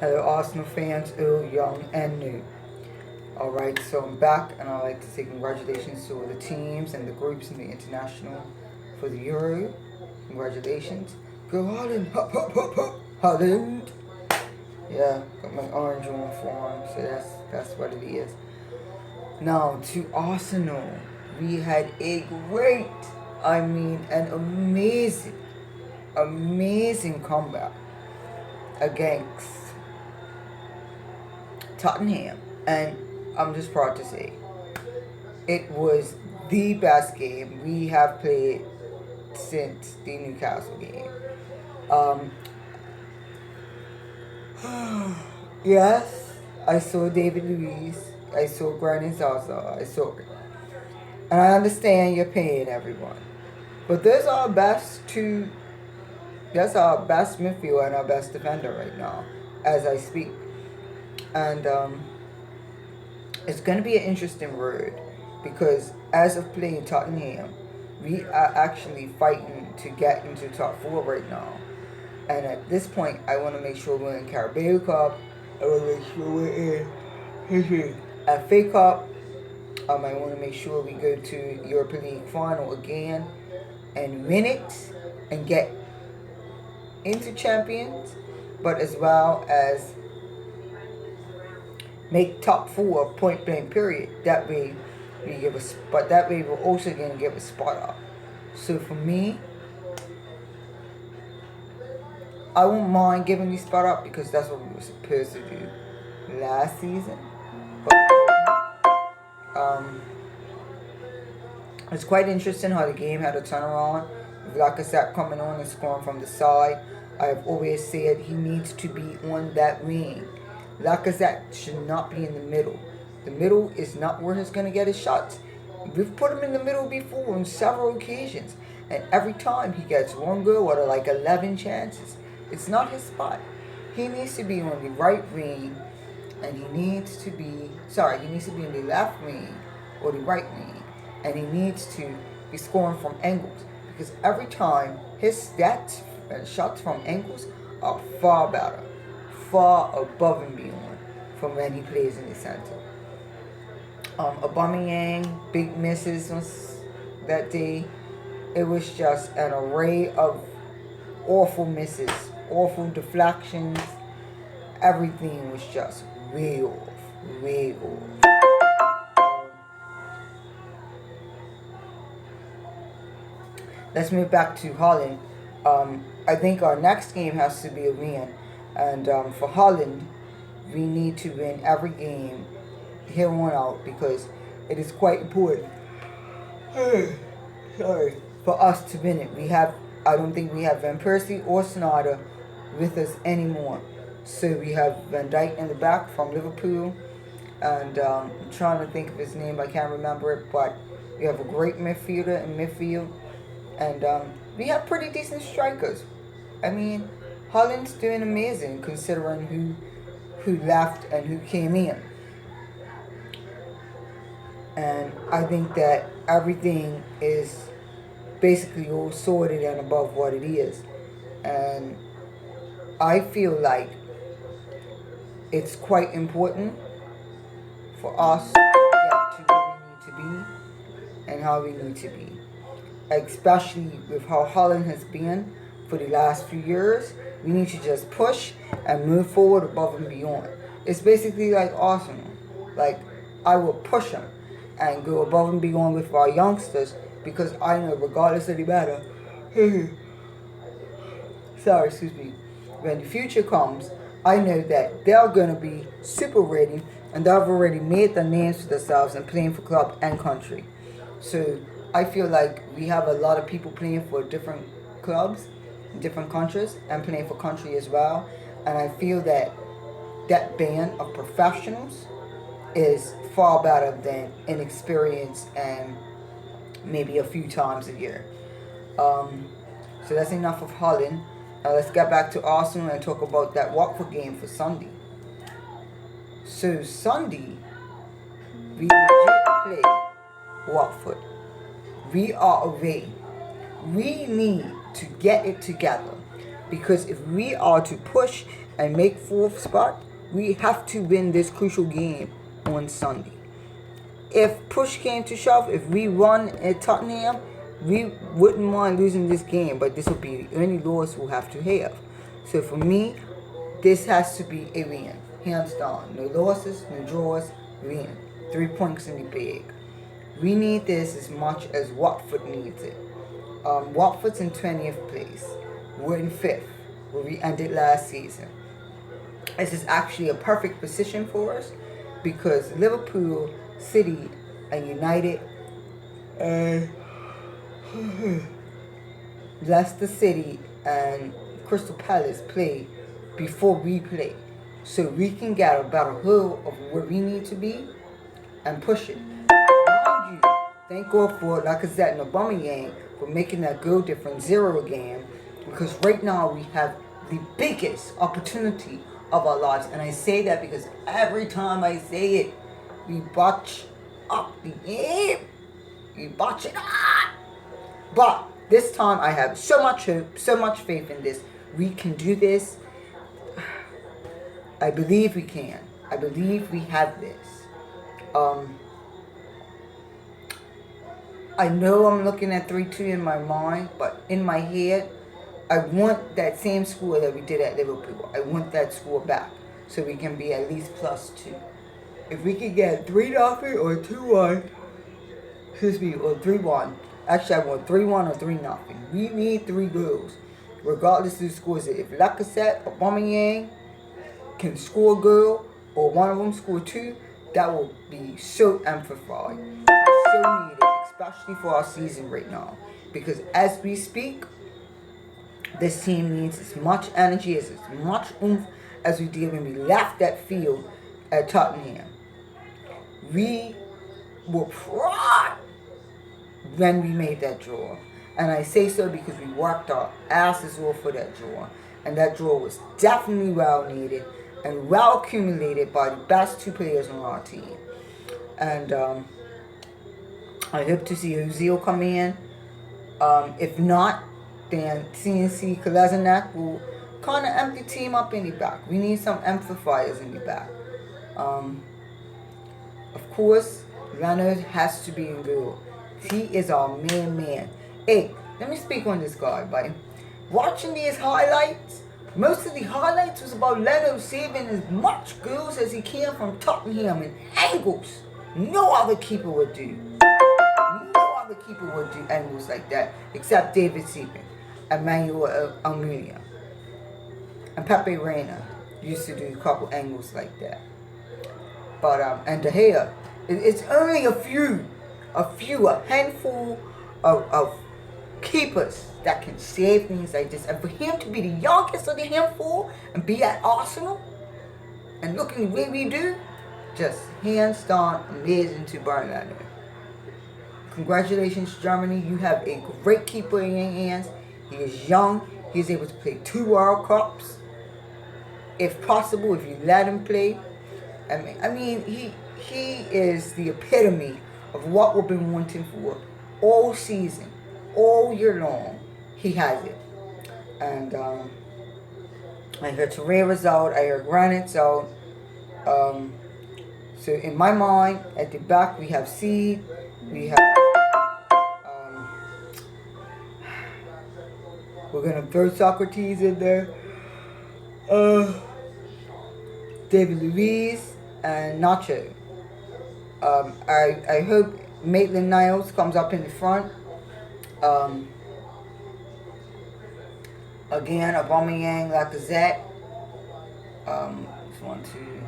Hello, Arsenal fans, old, young, and new. Alright, so I'm back, and I'd like to say congratulations to all the teams and the groups in the international for the Euro. Congratulations. Go Holland! Hop, hop, hop, hop! Holland! Yeah, got my orange uniform, so that's what it is. Now, to Arsenal, we had a great, an amazing comeback against Tottenham, and I'm just proud to say it was the best game we have played since the Newcastle game. Um, yes, I saw David Luiz, I saw Granit Zaza, I saw it, and I understand you're paying everyone, but there's our best two. That's our best midfielder and our best defender right now, as I speak, and it's going to be an interesting road because as of playing Tottenham, we are actually fighting to get into top four right now. And at this point, I want to make sure we're in Carabao Cup. I want to make sure we're in FA Cup. I want to make sure we go to Europa League final again and win it and get into champions, but as well as make top four point blank period. That way we give a spot. That way we're also gonna give a spot up. So for me, I won't mind giving the spot up because that's what we were supposed to do last season. But it's quite interesting how the game had a turnaround. With Lacazette coming on and scoring from the side, I've always said he needs to be on that wing. Lacazette should not be in the middle. The middle is not where he's going to get his shots. We've put him in the middle before on several occasions, and every time he gets one goal out of like 11 chances. It's not his spot. He needs to be on the right wing, and he needs to be in the left wing or the right wing, and he needs to be scoring from angles because every time his stats and shots from angles are far better, far above and beyond from when he plays in the center. Aubameyang, big misses that day. It was just an array of awful misses, awful deflections. Everything was just way off, way off. Let's move back to Holland. I think our next game has to be a win. And for Holland, we need to win every game here on out because it is quite important. Sorry. For us to win it. I don't think we have Van Persie or Sneijder with us anymore. So we have Van Dijk in the back from Liverpool. And I'm trying to think of his name. I can't remember it. But we have a great midfielder in midfield. And we have pretty decent strikers. I mean, Holland's doing amazing considering who left and who came in. And I think that everything is basically all sorted and above what it is. And I feel like it's quite important for us to get to where we need to be and how we need to be. Especially with how Holland has been for the last few years, we need to just push and move forward above and beyond. It's basically like Arsenal. Like, I will push them and go above and beyond with our youngsters because I know regardless of the matter, when the future comes, I know that they're going to be super ready and they've already made their names for themselves and playing for club and country. So I feel like we have a lot of people playing for different clubs, different countries, and playing for country as well. And I feel that that band of professionals is far better than inexperienced and maybe a few times a year. So that's enough of Holland. Let's get back to Arsenal and talk about that Watford game for Sunday. So Sunday, we legit play Watford. We are away. We need to get it together. Because if we are to push and make fourth spot, we have to win this crucial game on Sunday. If push came to shove, if we won at Tottenham, we wouldn't mind losing this game, but this will be the only loss we'll have to have. So for me, this has to be a win, hands down. No losses, no draws, win. 3 points in the bag. We need this as much as Watford needs it. Watford's in 20th place. We're in 5th, where we ended last season. This is actually a perfect position for us because Liverpool, City, and United, and Leicester City and Crystal Palace play before we play. So we can get a better hold of where we need to be and push it. Mind you, thank God for Lacazette and Aubameyang for making that goal difference 0 again, because right now we have the biggest opportunity of our lives. And I say that because every time I say it, we botch up the game. We botch it up. But this time I have so much hope, so much faith in this. We can do this. I believe we can. I believe we have this. I know I'm looking at 3-2 in my mind, but in my head, I want that same score that we did at Liverpool. I want that score back so we can be at least +2. If we could get 3-0 or 2-1, or 3-1. Actually, I want 3-1 or 3-0. We need 3 goals, regardless of who scores it. If Lacazette or Aubameyang can score a goal, or one of them score 2, that will be so amplified. It's so needed, especially for our season right now. Because as we speak, this team needs as much energy, as much oomph as we did when we left that field at Tottenham. We were proud when we made that draw. And I say so because we worked our asses off for that draw. And that draw was definitely well needed and well accumulated by the best 2 players on our team. And I hope to see Ozil come in. If not, then CNC Kolasinac will kind of empty team up in the back. We need some amplifiers in the back. Of course, Leonard has to be in goal. He is our main man. Hey, let me speak on this guy, buddy. Watching these highlights, most of the highlights was about Leonard saving as much goals as he can from Tottenham in angles. No other keeper would do. No other keeper would do angles like that, except David Seaman, Emmanuel Almunia, and Pepe Reina used to do a couple angles like that. But and De Gea, it's only a handful of keepers that can save things like this. And for him to be the youngest of the handful and be at Arsenal and looking the way we do, just hands down amazing to Bernardo. Congratulations, Germany. You have a great keeper in your hands. He is young. He is able to play 2 World Cups. If possible, if you let him play. I mean, he is the epitome of what we've been wanting for all season, all year long. He has it. And I heard Torreira's out. I heard Granite's out. So in my mind, at the back we have Seed. We have we're gonna throw Socrates in there. David Luiz and Nacho. I hope Maitland-Niles comes up in the front. Again, Aubameyang, Lacazette. 1, 2,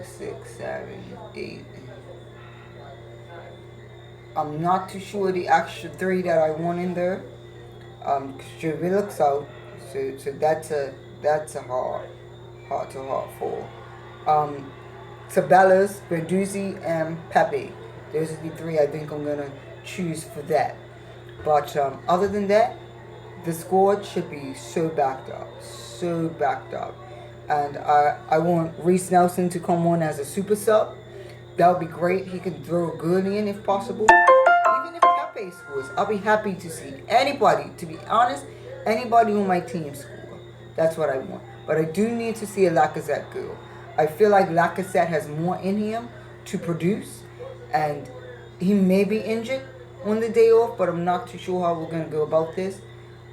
6, 7, 8. I'm not too sure the extra 3 that I want in there. Looks out, so that's a hard for. Ceballos, Guendouzi, and Pepe. Those are the 3 I think I'm gonna choose for that. But other than that, the squad should be so backed up. And I want Reece Nelson to come on as a super sub. That would be great. He can throw a good in if possible. Even if Pepe scores, I'll be happy to see anybody. To be honest, Anybody on my team score. That's what I want. But I do need to see a Lacazette go. I feel like Lacazette has more in him to produce, and he may be injured on the day off, but I'm not too sure how we're going to go about this.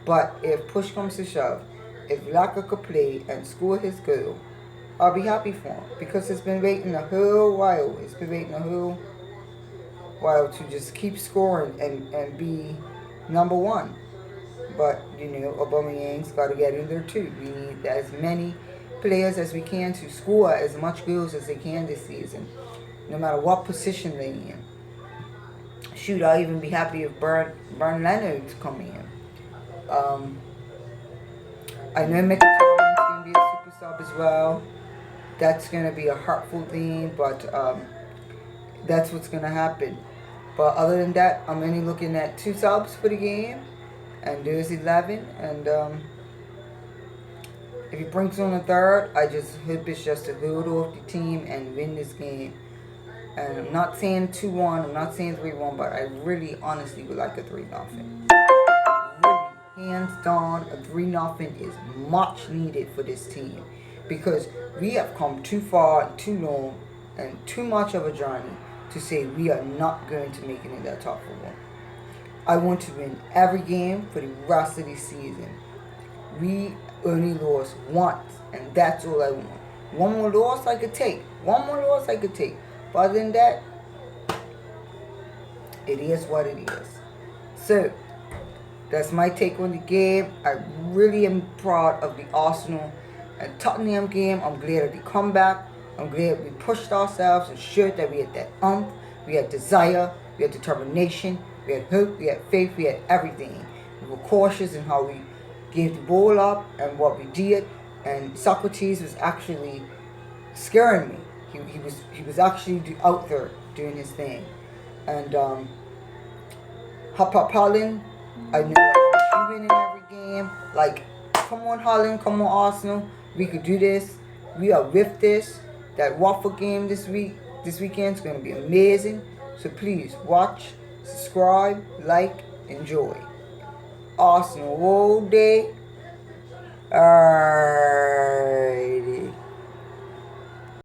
But if push comes to shove, if Laka could play and score his goal, I'll be happy for him, because it's been waiting a whole while. It's been waiting a whole while to just keep scoring and be number one. But, Aubameyang's got to get in there too. We need as many players as we can to score as much goals as they can this season, no matter what position they're in. Shoot, I'll even be happy if Burn Leonard's come in. I know Mkhitaryan's going to be a super sub as well. That's going to be a hurtful thing, but that's what's going to happen. But other than that, I'm only looking at 2 subs for the game, and there's 11. And if he brings on a third, I just hope it's just to hold off the team and win this game. And I'm not saying 2-1, I'm not saying 3-1, but I really honestly would like a 3-0. Really, hands down, a 3-0 is much needed for this team, because we have come too far, too long, and too much of a journey to say we are not going to make it in that top 4. I want to win every game for the rest of the season. We only lost once, and that's all I want. One more loss I could take. But other than that, it is what it is. So, that's my take on the game. I really am proud of the Arsenal and Tottenham game. I'm glad of the comeback. I'm glad we pushed ourselves and showed that we had that we had desire, we had determination, we had hope, we had faith, we had everything. We were cautious in how we gave the ball up and what we did. And Socrates was actually scaring me. He was actually out there doing his thing. And Holland, I know like, winning every game. Like, come on Holland, come on Arsenal, we could do this. We are with this. That Watford game this weekend is going to be amazing. So please watch, subscribe, like, enjoy. Arsenal all day.